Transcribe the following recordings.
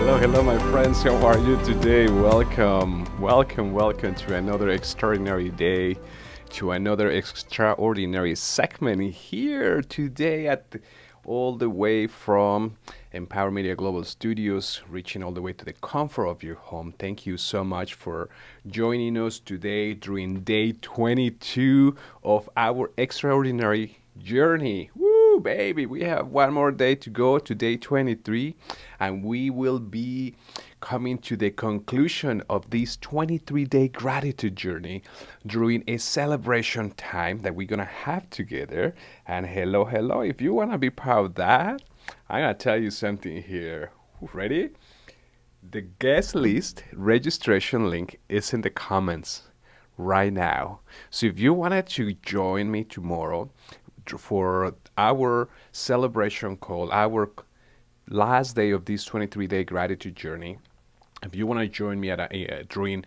Hello, my friends. How are you today? Welcome to another extraordinary day, to another extraordinary segment here today all the way from Empower Media Global Studios, reaching all the way to the comfort of your home. Thank you so much for joining us today during day 22 of our extraordinary journey. Woo, baby, we have one more day to go to day 23, and we will be coming to the conclusion of this 23-day gratitude journey during a celebration time that we're gonna have together. And hello, if you wanna be part of that, I'm gonna tell you something here. Ready? The guest list registration link is in the comments right now. So if you wanted to join me tomorrow for our celebration call, our last day of this 23-day gratitude journey, if you want to join me during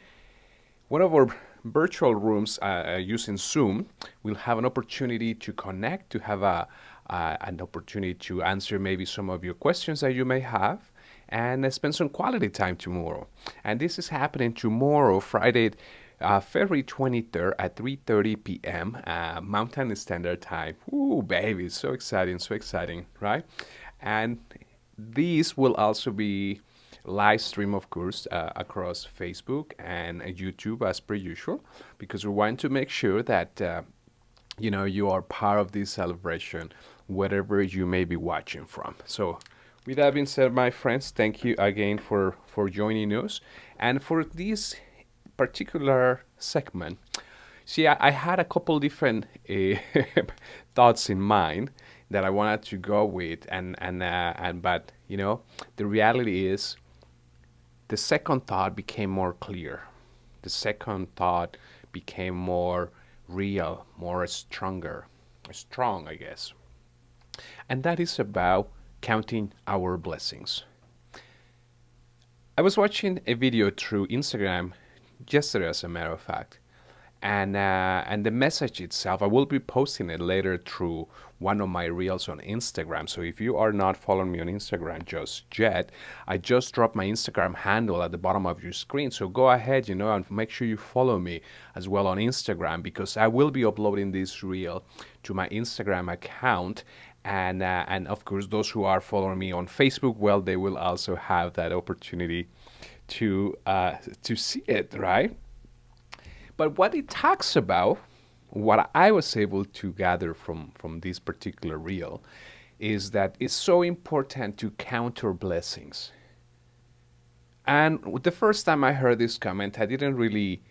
one of our virtual rooms using Zoom, we'll have an opportunity to connect, to have an opportunity to answer maybe some of your questions that you may have, and spend some quality time tomorrow. And this is happening tomorrow, Friday, February 23rd at 3:30 p.m. Mountain Standard Time. Ooh, baby, so exciting, right? And these will also be live stream, of course, across Facebook and YouTube as per usual, because we want to make sure that you are part of this celebration, wherever you may be watching from. So, with that being said, my friends, thank you again for joining us, and for this particular segment. See, I had a couple different thoughts in mind that I wanted to go with, but the reality is, the second thought became more clear. The second thought became more real, more strong, I guess. And that is about counting our blessings. I was watching a video through Instagram yesterday, as a matter of fact, and the message itself, I will be posting it later through one of my reels on Instagram. So if you are not following me on Instagram just yet, I just dropped my Instagram handle at the bottom of your screen. So go ahead, and make sure you follow me as well on Instagram, because I will be uploading this reel to my Instagram account. And of course, those who are following me on Facebook, well, they will also have that opportunity to see it, right? But what it talks about, what I was able to gather from this particular reel, is that it's so important to count our blessings. And the first time I heard this comment, I didn't really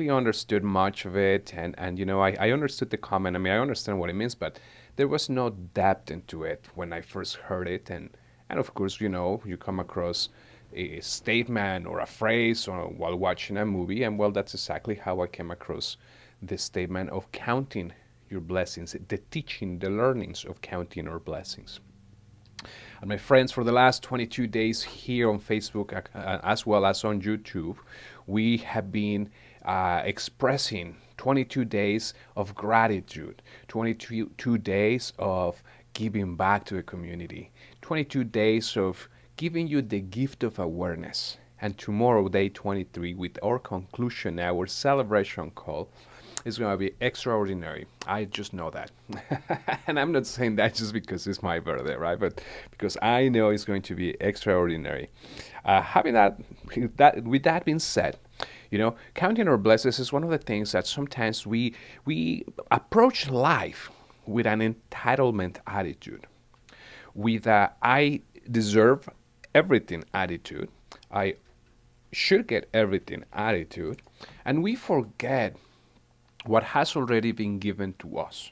understood much of it, and I understood the comment. I mean, I understand what it means, but there was no depth into it when I first heard it, and of course, you come across a statement or a phrase or while watching a movie, and well, that's exactly how I came across the statement of counting your blessings, the teaching, the learnings of counting our blessings. And my friends, for the last 22 days here on Facebook, as well as on YouTube, we have been expressing 22 days of gratitude, 22 days of giving back to the community, 22 days of giving you the gift of awareness. And tomorrow, day 23, with our conclusion, our celebration call, is going to be extraordinary. I just know that. And I'm not saying that just because it's my birthday, right? But because I know it's going to be extraordinary. With that being said, counting our blessings is one of the things that sometimes we approach life with an entitlement attitude, with I deserve everything attitude, I should get everything attitude, and we forget what has already been given to us.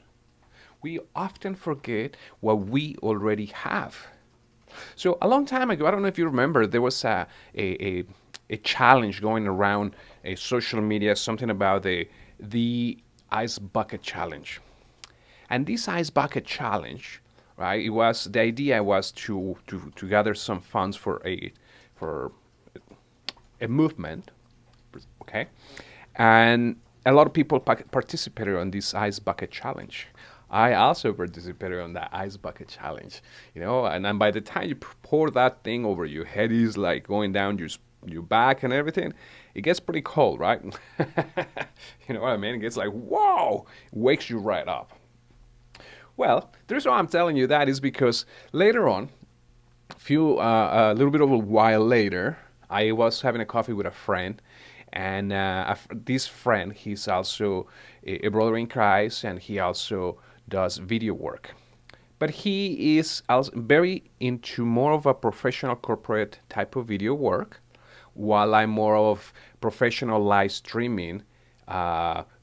We often forget what we already have. So a long time ago, I don't know if you remember, there was a challenge going around social media, something about the ice bucket challenge. And this ice bucket challenge, right? The idea was to gather some funds for a movement, okay, and a lot of people participated on this ice bucket challenge. I also participated on that ice bucket challenge, and then by the time you pour that thing over your head, is like going down your back and everything. It gets pretty cold, right? You know what I mean? It gets like, whoa, wakes you right up. Well, the reason why I'm telling you that is because later on, a little bit of a while later, I was having a coffee with a friend, and this friend, he's also a brother in Christ, and he also does video work. But he is also very into more of a professional corporate type of video work, while I'm more of professional live streaming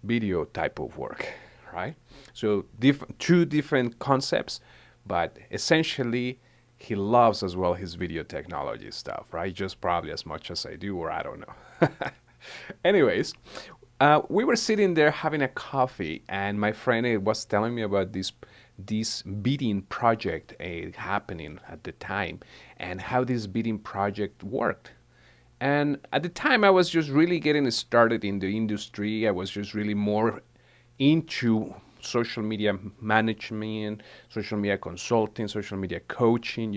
video type of work, right? So two different concepts, but essentially he loves as well his video technology stuff, right? Just probably as much as I do, or I don't know. Anyways, we were sitting there having a coffee, and my friend was telling me about this bidding project happening at the time, and how this bidding project worked. And at the time, I was just really getting started in the industry. I was just really more into social media management, social media consulting, social media coaching.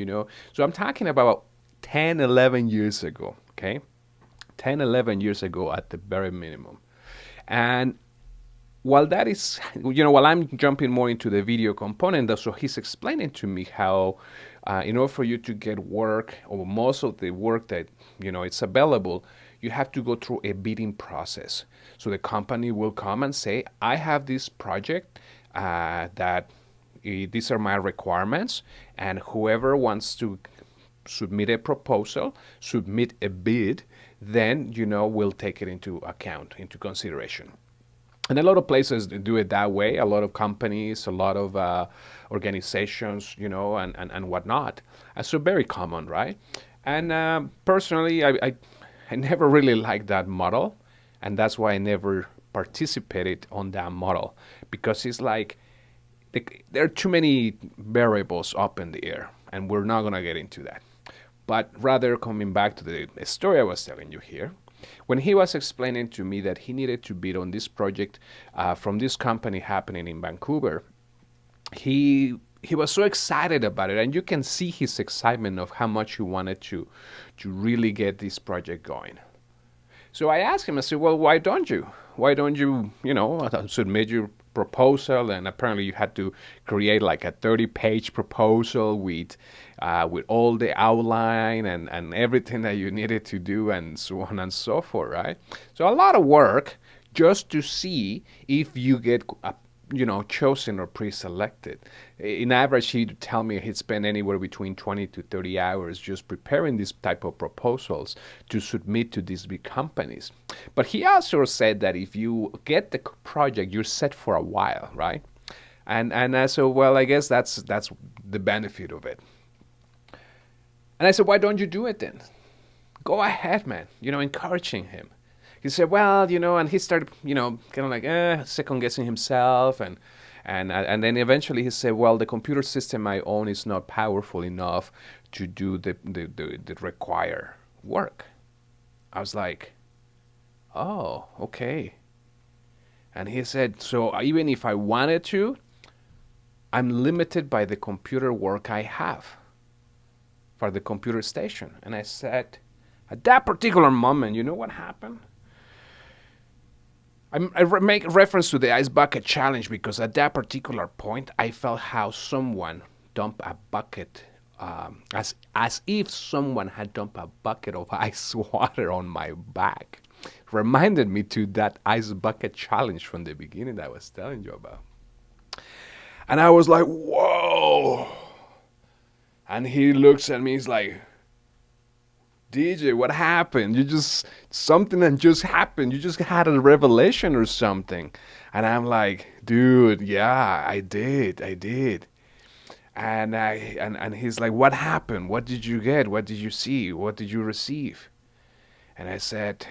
So I'm talking about 10, 11 years ago, okay? 10, 11 years ago at the very minimum. And while that is, while I'm jumping more into the video component, so he's explaining to me how, in order for you to get work, or most of the work that, it's available, you have to go through a bidding process. So the company will come and say, I have this project that these are my requirements, and whoever wants to submit a proposal, submit a bid, then, we'll take it into account, into consideration. And a lot of places do it that way. A lot of companies, a lot of organizations, and whatnot. So very common, right? And personally, I never really liked that model, and that's why I never participated on that model, because it's like there are too many variables up in the air, and we're not gonna get into that. But rather, coming back to the story I was telling you here, when he was explaining to me that he needed to bid on this project from this company happening in Vancouver, he was so excited about it, and you can see his excitement of how much he wanted to really get this project going. So I asked him, I said, well, why don't you? Why don't you, submit your proposal? And apparently you had to create like a 30-page proposal with all the outline and everything that you needed to do, and so on and so forth, right? So a lot of work just to see if you get chosen or pre-selected. In average, he'd tell me he'd spend anywhere between 20 to 30 hours just preparing this type of proposals to submit to these big companies. But he also said that if you get the project, you're set for a while, right? And I said, well, I guess that's the benefit of it. And I said, why don't you do it then? Go ahead, man. Encouraging him. He said, well, and he started, kind of like second guessing himself, and then eventually he said, well, the computer system I own is not powerful enough to do the required work. I was like, oh, okay. And he said, so even if I wanted to, I'm limited by the computer work I have for the computer station. And I said, at that particular moment, you know what happened? I make reference to the ice bucket challenge because at that particular point, I felt how someone dumped a bucket, as if someone had dumped a bucket of ice water on my back. Reminded me to that ice bucket challenge from the beginning that I was telling you about. And I was like, whoa. And he looks at me, he's like, DJ, what happened? Something that just happened. You just had a revelation or something. And I'm like, dude, yeah, I did. And he's like, what happened? What did you get? What did you see? What did you receive? And I said,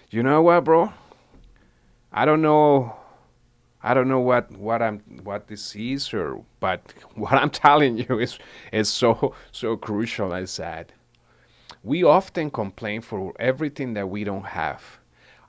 you know what, bro? I don't know what this is, but what I'm telling you is so crucial. I said, we often complain for everything that we don't have.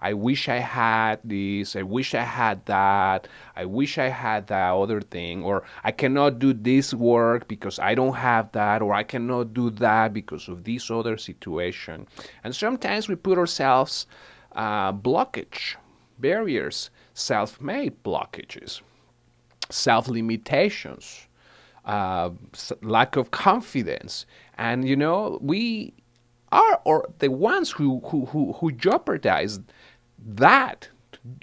I wish I had this, I wish I had that, I wish I had that other thing, or I cannot do this work because I don't have that, or I cannot do that because of this other situation. And sometimes we put ourselves blockage, barriers, self-made blockages, self-limitations, lack of confidence. And we are or the ones who jeopardize that.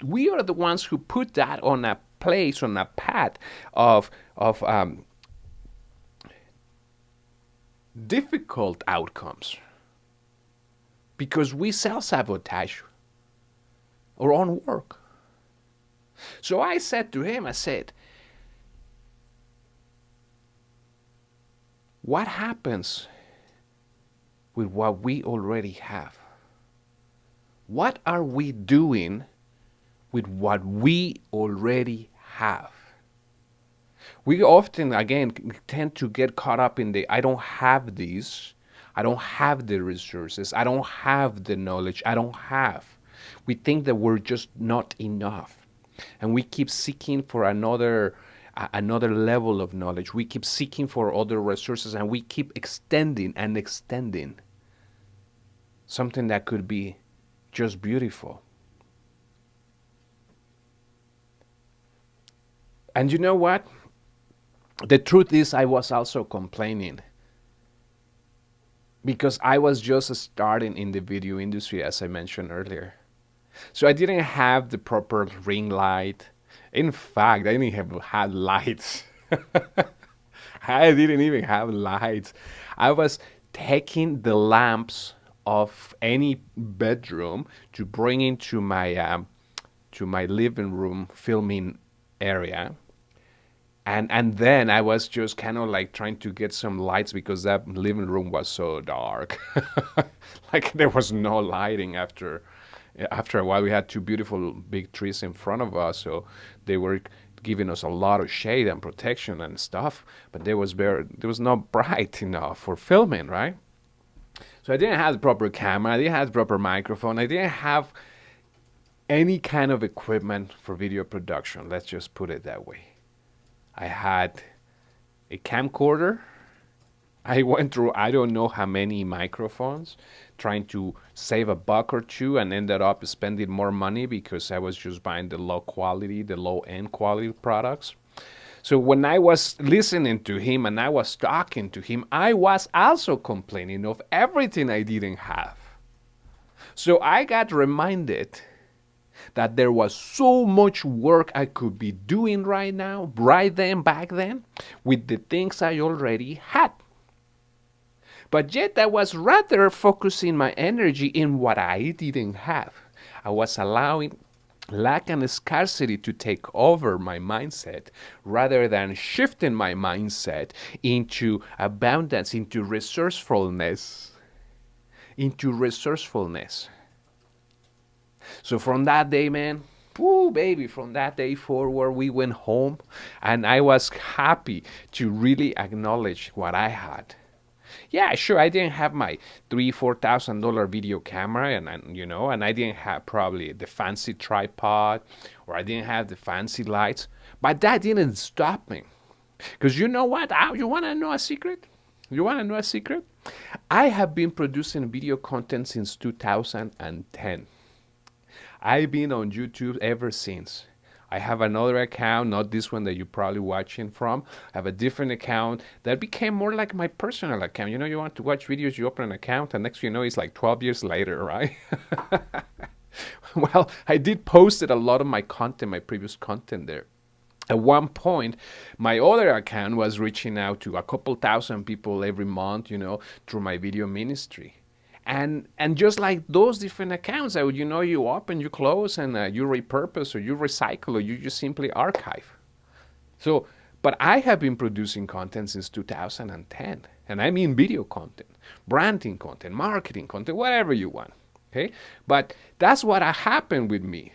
We are the ones who put that on a place, on a path of difficult outcomes, because we self-sabotage our own work. So I said to him, I said, what happens with what we already have? What are we doing with what we already have? We often, again, tend to get caught up in the I don't have these, I don't have the resources, I don't have the knowledge, I don't have. We think that we're just not enough. And we keep seeking for another level of knowledge. We keep seeking for other resources, and we keep extending and extending something that could be just beautiful. And you know what? The truth is, I was also complaining because I was just starting in the video industry, as I mentioned earlier. So I didn't have the proper ring light. In fact, I didn't even have lights. I didn't even have lights. I was taking the lamps of any bedroom to bring into my living room filming area. And then I was just kind of like trying to get some lights because that living room was so dark. Like there was no lighting after a while. We had two beautiful big trees in front of us, so they were giving us a lot of shade and protection and stuff, but there was not bright enough for filming, right? So I didn't have the proper camera, I didn't have the proper microphone, I didn't have any kind of equipment for video production, let's just put it that way. I had a camcorder. I went through I don't know how many microphones trying to save a buck or two, and ended up spending more money because I was just buying the low end quality products. So when I was listening to him and I was talking to him, I was also complaining of everything I didn't have. So I got reminded that there was so much work I could be doing right now, right then, back then, with the things I already had. But yet I was rather focusing my energy in what I didn't have. I was allowing lack and scarcity to take over my mindset rather than shifting my mindset into abundance, into resourcefulness. So from that day, man, from that day forward, we went home, and I was happy to really acknowledge what I had. Yeah, sure, I didn't have my $3,000-$4,000 video camera, and I didn't have probably the fancy tripod, or I didn't have the fancy lights, but that didn't stop me. Because you know what? You want to know a secret? I have been producing video content since 2010. I've been on YouTube ever since. I have another account, not this one that you're probably watching from. I have a different account that became more like my personal account. You want to watch videos, you open an account, and next thing you know, it's like 12 years later, right? Well, I did post a lot of my content, my previous content there. At one point, my other account was reaching out to a couple thousand people every month, through my video ministry. And just like those different accounts, you open, you close, and you repurpose, or you recycle, or you just simply archive. So, but I have been producing content since 2010, and I mean video content, branding content, marketing content, whatever you want, okay? But that's what happened with me.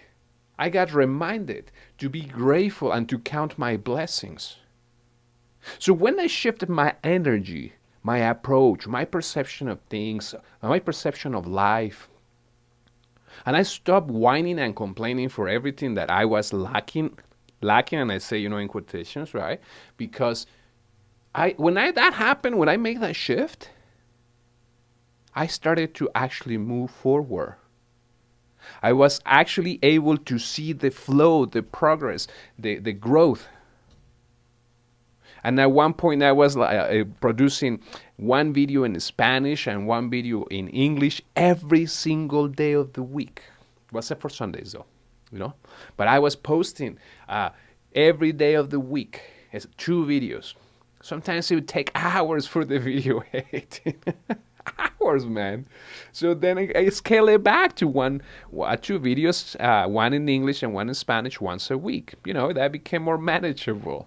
I got reminded to be grateful and to count my blessings. So when I shifted my energy, my approach, my perception of things, my perception of life And I stopped whining and complaining for everything that I was lacking, and I say, in quotations, right? Because that happened, when I made that shift, I started to actually move forward. I was actually able to see the flow, the progress, the growth. And at one point, I was producing one video in Spanish and one video in English every single day of the week, except for Sundays, though. But I was posting every day of the week, 2 videos. Sometimes it would take hours for the video editing. Hours, man. So then I scale it back to 2 videos, one in English and one in Spanish once a week. That became more manageable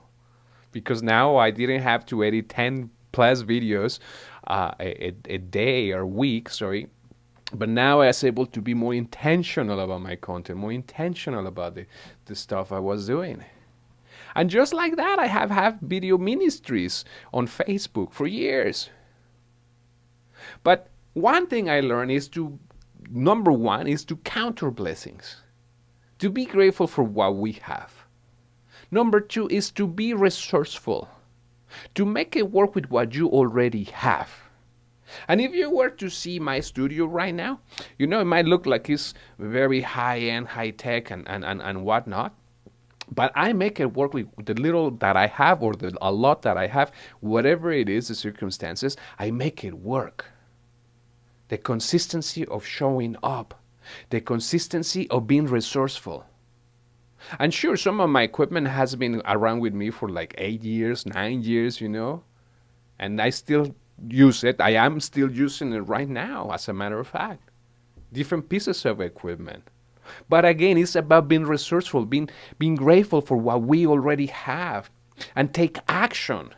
because now I didn't have to edit 10 plus videos a day or week, sorry. But now I was able to be more intentional about my content, more intentional about the stuff I was doing. And just like that, I have had video ministries on Facebook for years. But one thing I learned is number one, is to counter blessings, to be grateful for what we have. Number 2 is to be resourceful, to make it work with what you already have. And if you were to see my studio right now, it might look like it's very high-end, high-tech, and whatnot. But I make it work with the little that I have, or a lot that I have, whatever it is, the circumstances, I make it work. The consistency of showing up, the consistency of being resourceful. And sure, some of my equipment has been around with me for like 8 years, 9 years, and I still use it. I am still using it right now, as a matter of fact. Different pieces of equipment. But again, it's about being resourceful, being grateful for what we already have, and take action.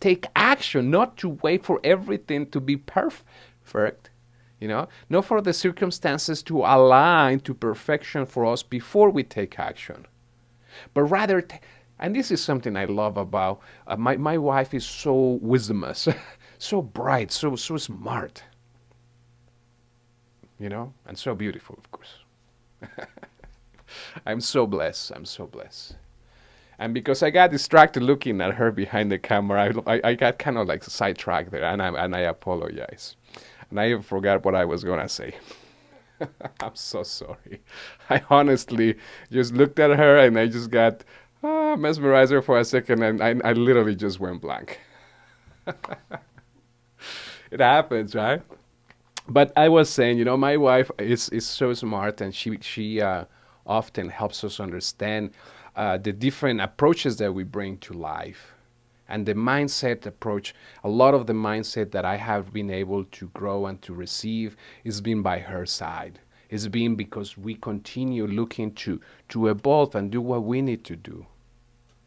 Take action, not to wait for everything to be perfect, not for the circumstances to align to perfection for us before we take action. But rather, and this is something I love about, my wife is so wisdomous, so bright, so smart, and so beautiful, of course. I'm so blessed. And because I got distracted looking at her behind the camera, I got kind of like sidetracked there, and I apologize. And I forgot what I was going to say. I'm so sorry. I honestly just looked at her and I just got mesmerized her for a second, and I literally just went blank. It happens, right? But I was saying, my wife is so smart, and she often helps us understand the different approaches that we bring to life. And the mindset approach, a lot of the mindset that I have been able to grow and to receive is been by her side. It's been because we continue looking to evolve and do what we need to do.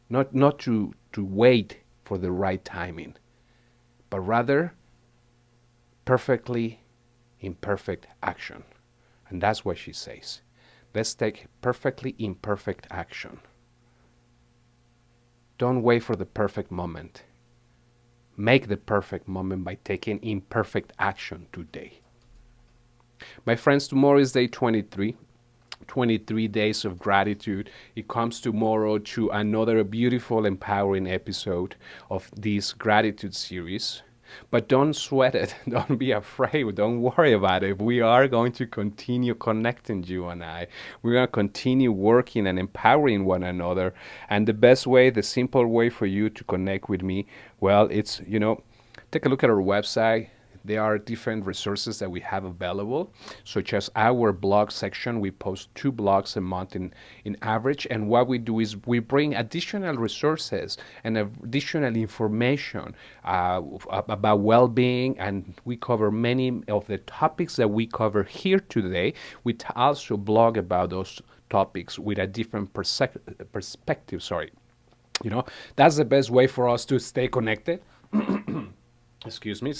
Not to wait for the right timing, but rather perfectly imperfect action. And that's what she says. Let's take perfectly imperfect action. Don't wait for the perfect moment. Make the perfect moment by taking imperfect action today. My friends, tomorrow is day 23. 23 days of gratitude. It comes tomorrow to another beautiful, empowering episode of this gratitude series. But don't sweat it. Don't be afraid. Don't worry about it. We are going to continue connecting, you and I. We're going to continue working and empowering one another. And the best way, the simple way for you to connect with me, well, it's, take a look at our website. There are different resources that we have available, such as our blog section. We post 2 blogs a month in average. And what we do is we bring additional resources and additional information about well-being. And we cover many of the topics that we cover here today. We also blog about those topics with a different perspective. That's the best way for us to stay connected. Excuse me.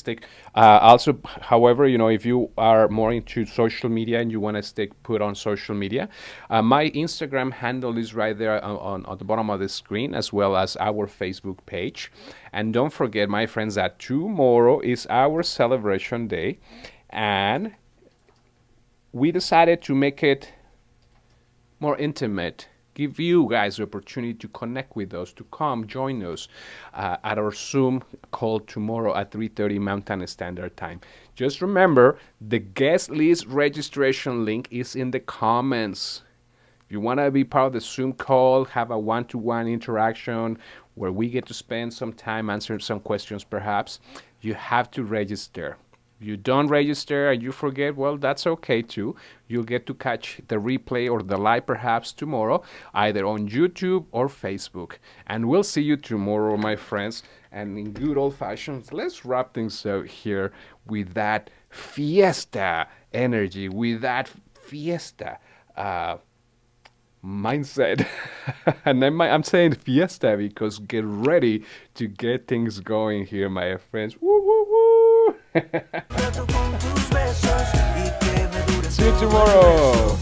Also, however, if you are more into social media and you want to stay put on social media, my Instagram handle is right there on the bottom of the screen, as well as our Facebook page. And don't forget, my friends, that tomorrow is our celebration day. And we decided to make it more intimate, give you guys the opportunity to connect with us, to come join us at our Zoom call tomorrow at 3:30 Mountain Standard Time. Just remember, the guest list registration link is in the comments. If you want to be part of the Zoom call, have a one-to-one interaction where we get to spend some time answering some questions perhaps, you have to register. If you don't register and you forget, well, that's okay too. You'll get to catch the replay or the live perhaps tomorrow, either on YouTube or Facebook. And we'll see you tomorrow, my friends. And in good old fashions, let's wrap things out here with that fiesta energy, with that fiesta mindset. And I'm saying fiesta because get ready to get things going here, my friends. Woo, woo, woo. See you tomorrow.